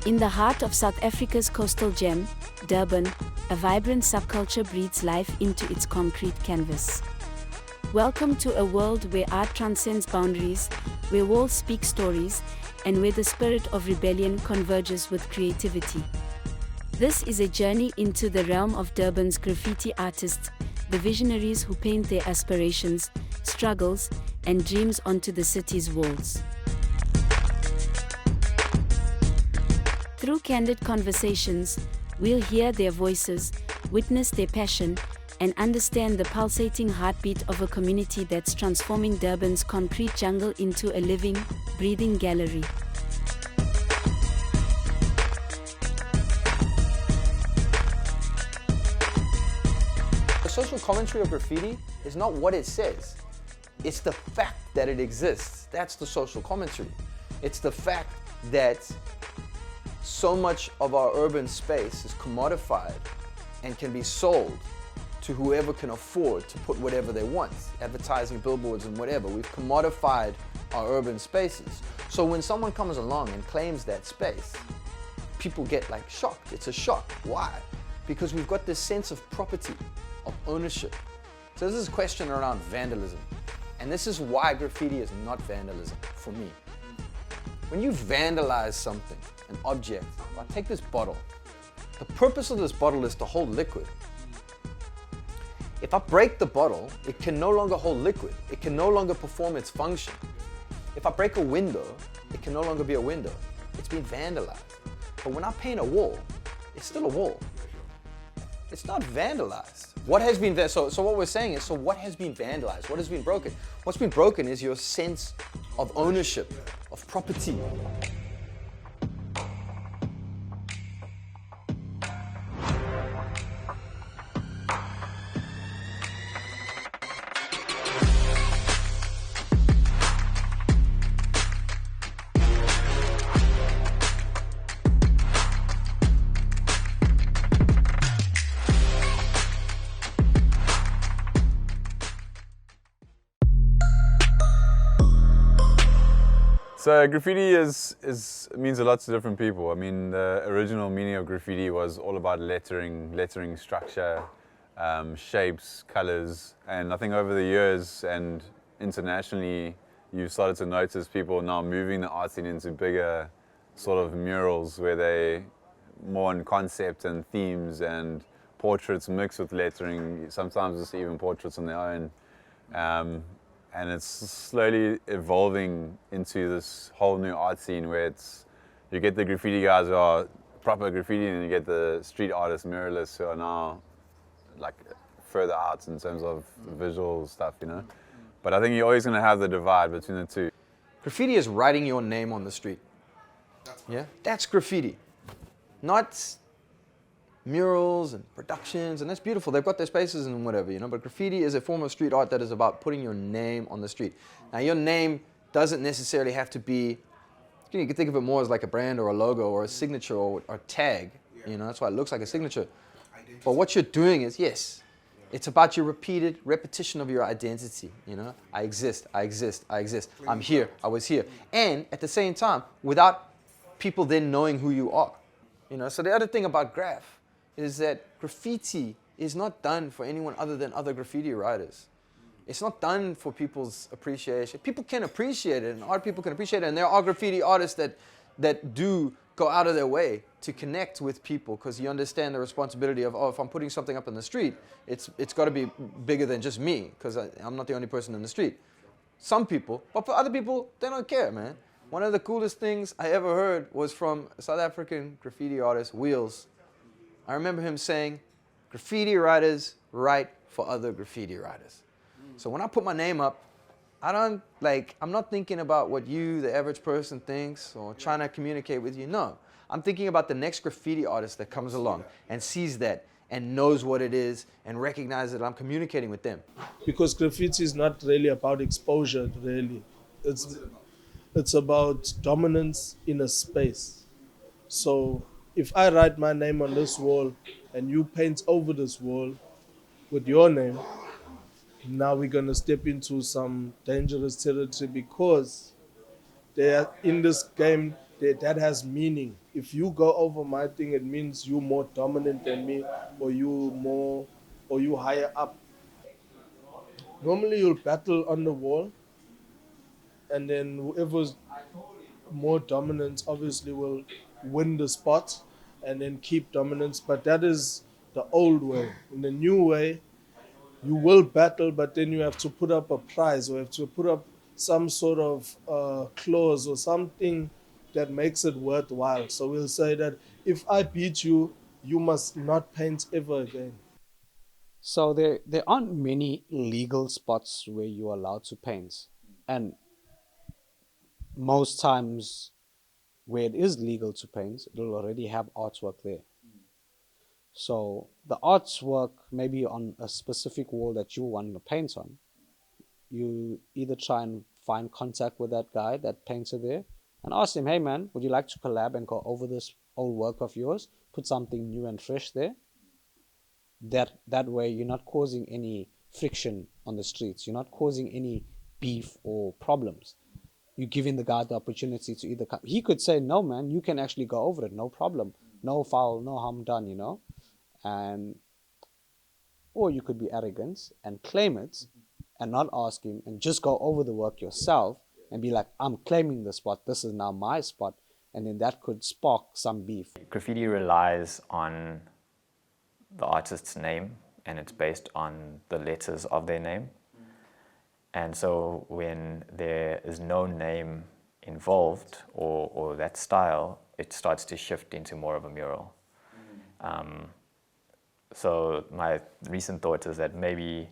In the heart of South Africa's coastal gem, Durban, a vibrant subculture breathes life into its concrete canvas. Welcome to a world where art transcends boundaries, where walls speak stories, and where the spirit of rebellion converges with creativity. This is a journey into the realm of Durban's graffiti artists, the visionaries who paint their aspirations, struggles, and dreams onto the city's walls. Through candid conversations, we'll hear their voices, witness their passion, and understand the pulsating heartbeat of a community that's transforming Durban's concrete jungle into a living, breathing gallery. The social commentary of graffiti is not what it says. It's the fact that it exists. That's the social commentary. It's the fact that so much of our urban space is commodified and can be sold to whoever can afford to put whatever they want, advertising, billboards, and whatever. We've commodified our urban spaces. So when someone comes along and claims that space, people get like shocked. It's a shock. Why? Because we've got this sense of property, of ownership. So this is a question around vandalism. And this is why graffiti is not vandalism for me. When you vandalize something, an object, like take this bottle. The purpose of this bottle is to hold liquid. If I break the bottle, it can no longer hold liquid. It can no longer perform its function. If I break a window, it can no longer be a window. It's been vandalized. But when I paint a wall, it's still a wall. It's not vandalized. What has been so what we're saying is, so what has been vandalized? What has been broken? What's been broken is your sense of ownership, of property. So graffiti means a lot to different people. I mean, the original meaning of graffiti was all about lettering structure, shapes, colors. And I think over the years and internationally, you've started to notice people now moving the art scene into bigger sort of murals where they more on concept and themes and portraits mixed with lettering, sometimes it's even portraits on their own. And it's slowly evolving into this whole new art scene where you get the graffiti guys who are proper graffiti, and you get the street artists, muralists who are now like further out in terms of visual stuff, you know. But I think you're always going to have the divide between the two. Graffiti is writing your name on the street. Yeah, that's graffiti, not murals and productions, and that's beautiful. They've got their spaces and whatever, you know, but graffiti is a form of street art that is about putting your name on the street. Now, your name doesn't necessarily have to be, you can think of it more as like a brand or a logo or a signature or a tag, you know, that's why it looks like a signature. But what you're doing is, yes, it's about your repeated repetition of your identity, you know, I exist, I exist, I exist, I'm here, I was here. And at the same time, without people then knowing who you are, you know. So the other thing about graph is that graffiti is not done for anyone other than other graffiti writers. It's not done for people's appreciation. People can appreciate it, and art people can appreciate it, and there are graffiti artists that do go out of their way to connect with people, because you understand the responsibility of, oh, if I'm putting something up in the street, it's got to be bigger than just me, because I'm not the only person in the street. Some people, but for other people, they don't care, man. One of the coolest things I ever heard was from a South African graffiti artist, Wheels. I remember him saying, graffiti writers write for other graffiti writers. So when I put my name up, I'm not thinking about what you, the average person, thinks or trying to communicate with you. No, I'm thinking about the next graffiti artist that comes along and sees that and knows what it is and recognizes that I'm communicating with them. Because graffiti is not really about exposure, really. It's about dominance in a space. So if I write my name on this wall and you paint over this wall with your name, now we're going to step into some dangerous territory, because in this game, that has meaning. If you go over my thing, it means you more dominant than me, or you higher up. Normally, you'll battle on the wall, and then whoever's more dominant obviously will win the spot and then keep dominance. But that is the old way. In the new way, you will battle, but then you have to put up a prize, or you have to put up some sort of clause or something that makes it worthwhile. So we'll say that if I beat you, you must not paint ever again. So there aren't many legal spots where you're allowed to paint. And most times where it is legal to paint, it'll already have artwork there. So the artwork maybe on a specific wall that you want to paint on, you either try and find contact with that guy, that painter there, and ask him, hey man, would you like to collab and go over this old work of yours, put something new and fresh there? That way you're not causing any friction on the streets, you're not causing any beef or problems. You're giving the guy the opportunity to either come. He could say, no man, you can actually go over it, no problem, no foul, no harm done, you know. And or you could be arrogant and claim it and not ask him and just go over the work yourself and be like, I'm claiming the spot, this is now my spot, and then that could spark some beef. Graffiti relies on the artist's name, and it's based on the letters of their name. And so when there is no name involved or that style, it starts to shift into more of a mural. So my recent thought is that maybe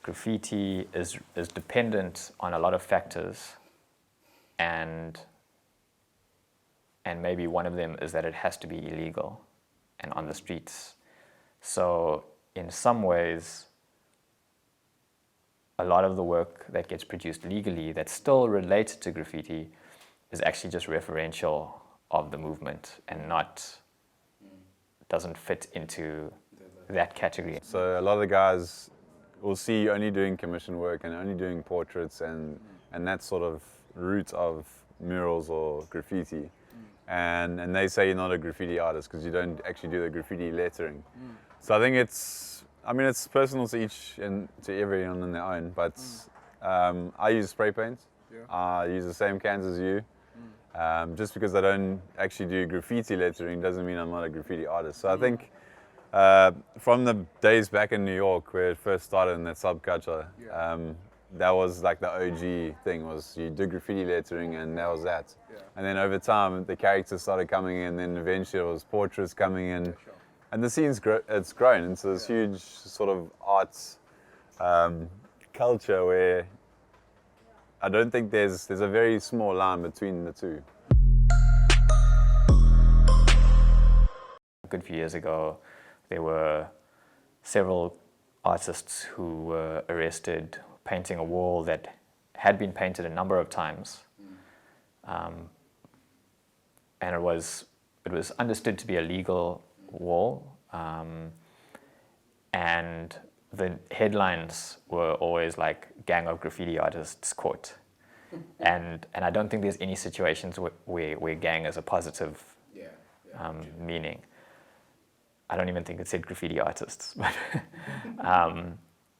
graffiti is dependent on a lot of factors, and maybe one of them is that it has to be illegal and on the streets. So in some ways, a lot of the work that gets produced legally that's still related to graffiti is actually just referential of the movement and doesn't fit into that category. So a lot of the guys will see you only doing commission work and only doing portraits and that sort of route of murals or graffiti. And they say you're not a graffiti artist because you don't actually do the graffiti lettering. So I think it's personal to each and to everyone on their own, but I use spray paint. I use the same cans as you. Just because I don't actually do graffiti lettering doesn't mean I'm not a graffiti artist. So I think from the days back in New York where it first started in that subculture, that was like the OG thing, was you do graffiti lettering and that was that. And then over time the characters started coming in, then eventually it was portraits coming in. And the scene's it's grown into this huge sort of arts culture where I don't think there's a very small line between the two. A good few years ago, there were several artists who were arrested painting a wall that had been painted a number of times. And it was understood to be a legal wall, and the headlines were always like gang of graffiti artists caught. And I don't think there's any situations where gang is a positive meaning. I don't even think it said graffiti artists. But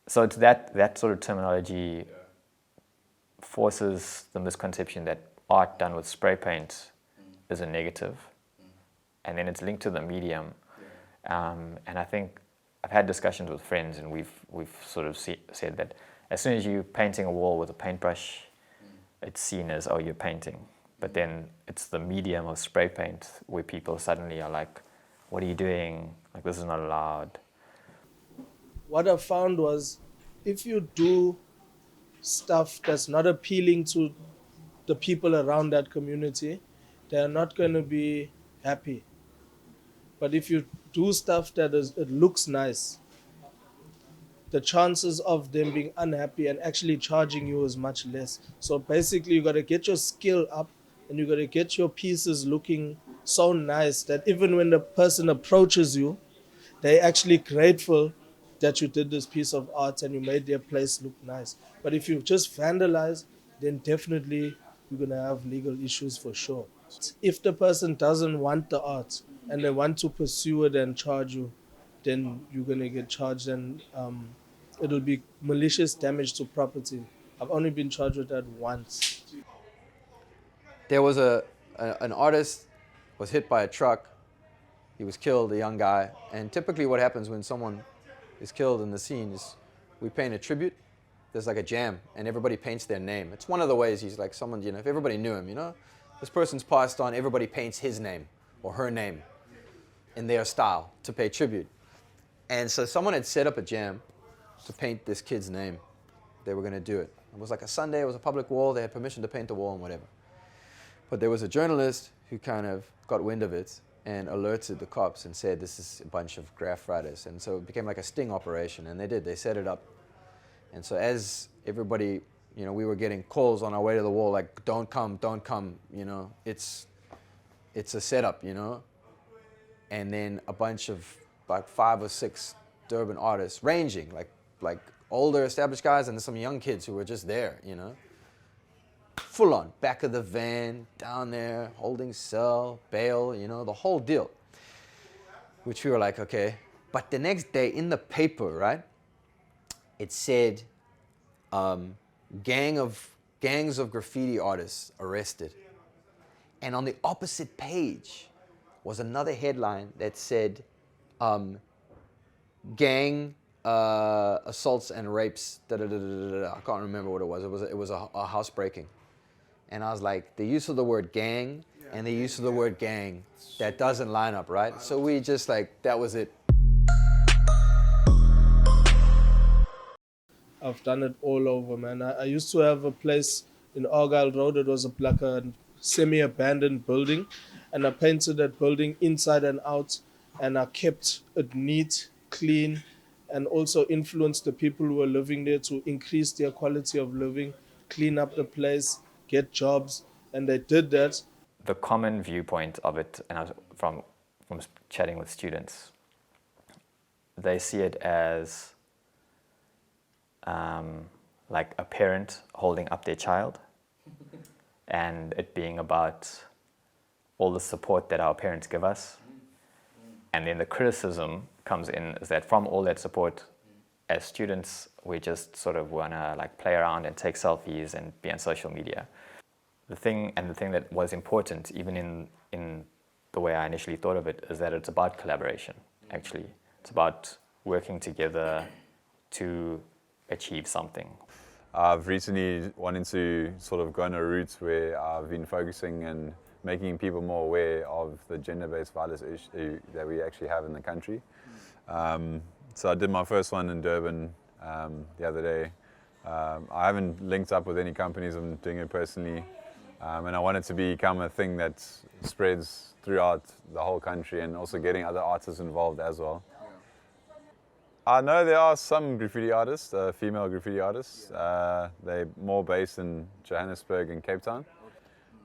so it's that sort of terminology forces the misconception that art done with spray paint is a negative, and then it's linked to the medium. And I think I've had discussions with friends, and we've sort of said that as soon as you're painting a wall with a paintbrush, it's seen as, oh, you're painting. But then it's the medium of spray paint where people suddenly are like, what are you doing? Like, this is not allowed. What I found was, if you do stuff that's not appealing to the people around that community, they're not going to be happy. But if you do stuff that it looks nice, the chances of them being unhappy and actually charging you is much less. So basically, you got to get your skill up, and you got to get your pieces looking so nice that even when the person approaches you, they're actually grateful that you did this piece of art and you made their place look nice. But if you just vandalize, then definitely you're going to have legal issues for sure. If the person doesn't want the art and they want to pursue it and charge you, then you're going to get charged, and it'll be malicious damage to property. I've only been charged with that once. There was an artist was hit by a truck. He was killed, a young guy. And typically what happens when someone is killed in the scene is we paint a tribute. There's like a jam and everybody paints their name. It's one of the ways he's like someone, if everybody knew him, this person's passed on, everybody paints his name or her name in their style to pay tribute. And so someone had set up a jam to paint this kid's name. They were going to do it. It was like a Sunday, it was a public wall, they had permission to paint the wall and whatever. But there was a journalist who kind of got wind of it and alerted the cops and said this is a bunch of graff writers. And so it became like a sting operation, and they did. They set it up. And so as everybody, we were getting calls on our way to the wall, like, don't come, it's a setup, And then a bunch of like 5 or 6 Durban artists, ranging, like older established guys and some young kids who were just there, Full on, back of the van, down there, holding cell, bail, the whole deal. Which we were like, okay. But the next day in the paper, right, it said gangs of graffiti artists arrested. And on the opposite page was another headline that said gang assaults and rapes, I can't remember what it was. It was a housebreaking. And I was like, the use of the word gang and the use of the word gang, that doesn't line up, right? So we just that was it. I've done it all over, man. I used to have a place in Argyle Road. It was like a semi-abandoned building, and I painted that building inside and out, and I kept it neat, clean, and also influenced the people who were living there to increase their quality of living, clean up the place, get jobs, and they did that. The common viewpoint of it, and I was from chatting with students, they see it as like a parent holding up their child, and it being about all the support that our parents give us. And then the criticism comes in is that from all that support, as students, we just sort of want to play around and take selfies and be on social media. The thing that was important, even in the way I initially thought of it, is that it's about collaboration, actually. It's about working together to achieve something. I've recently wanted to sort of go on a route where I've been focusing and making people more aware of the gender-based violence issue that we actually have in the country. So I did my first one in Durban the other day. I haven't linked up with any companies, I'm doing it personally. And I want it to become a thing that spreads throughout the whole country and also getting other artists involved as well. I know there are some graffiti artists, female graffiti artists. They're more based in Johannesburg and Cape Town.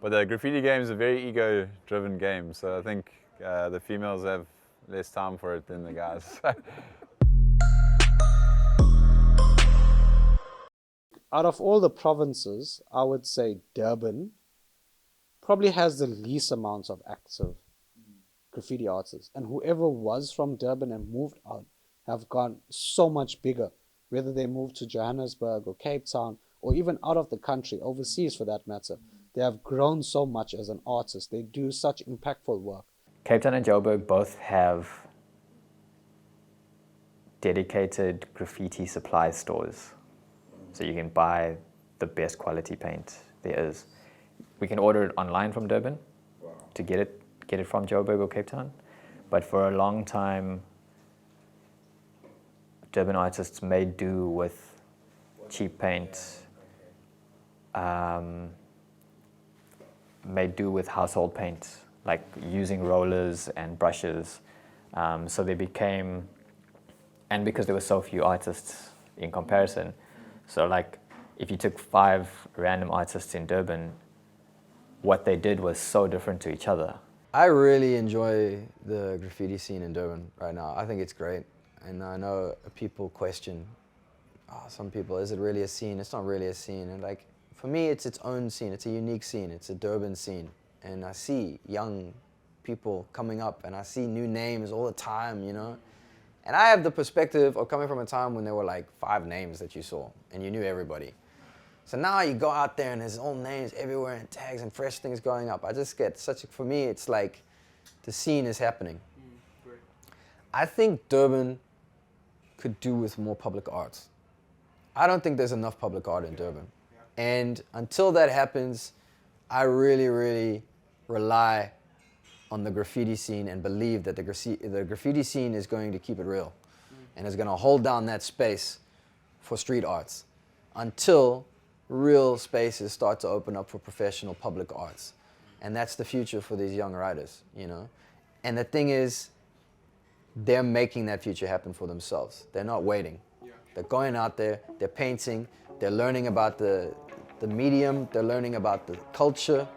But the graffiti game is a very ego-driven game, so I think the females have less time for it than the guys. Out of all the provinces, I would say Durban probably has the least amounts of active graffiti artists. And whoever was from Durban and moved out have gone so much bigger, whether they moved to Johannesburg or Cape Town or even out of the country, overseas for that matter. They have grown so much as an artist. They do such impactful work. Cape Town and Joburg both have dedicated graffiti supply stores. So you can buy the best quality paint there is. We can order it online from Durban to get it from Joburg or Cape Town. But for a long time, Durban artists made do with cheap paint, made do with household paint, like using rollers and brushes. So they became, and because there were so few artists in comparison, so if you took 5 random artists in Durban, what they did was so different to each other. I really enjoy the graffiti scene in Durban right now. I think it's great. And I know people question, some people, is it really a scene? It's not really a scene. And for me, it's its own scene. It's a unique scene. It's a Durban scene. and I see young people coming up, and I see new names all the time, you know. And I have the perspective of coming from a time when there were like 5 names that you saw, and you knew everybody. So now you go out there and there's old names everywhere and tags and fresh things going up. I just get for me, it's like the scene is happening. I think Durban could do with more public arts. I don't think there's enough public art in Durban. And until that happens, I really, really rely on the graffiti scene and believe that the graffiti scene is going to keep it real and is going to hold down that space for street arts until real spaces start to open up for professional public arts. And that's the future for these young writers, you know. And the thing is, they're making that future happen for themselves. They're not waiting. They're going out there, they're painting, they're learning about the medium, they're learning about the culture,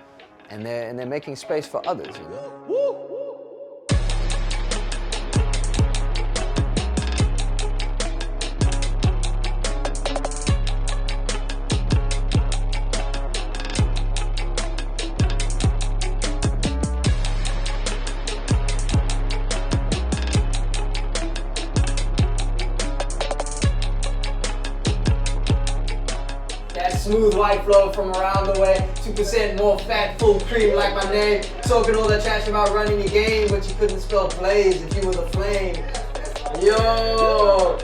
and they're making space for others, you know. Smooth white flow from around the way, 2% more fat, full cream like my name. Talking all that trash about running your game, but you couldn't spell plays if you were the flame. Yo,